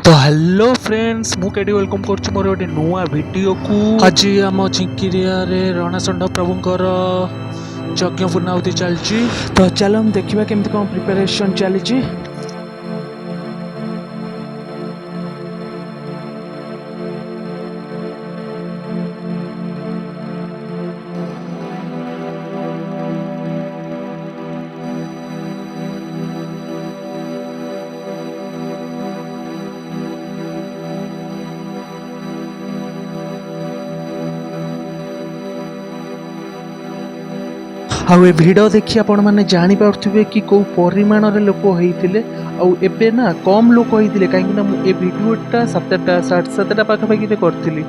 तो hello friends मु KD welcome करछु मोर गोटे नुआ वीडियो को। आज आम झिंकिरिया रे रणासंड प्रभुंकर यज्ञ पूर्णाहुति चलची। तो चलो हम देखिबा केमती कोन प्रिपरेशन चलीची। आउ ए भिडियो देखि आपण माने जानि पारथुबे कि को परिमाण रे लोक होइतिले आउ एबे ना कम लोक होइतिले काहे कि ना ए भिडियोटा 7टा 7:30 पाखा पाखी रे करथिली।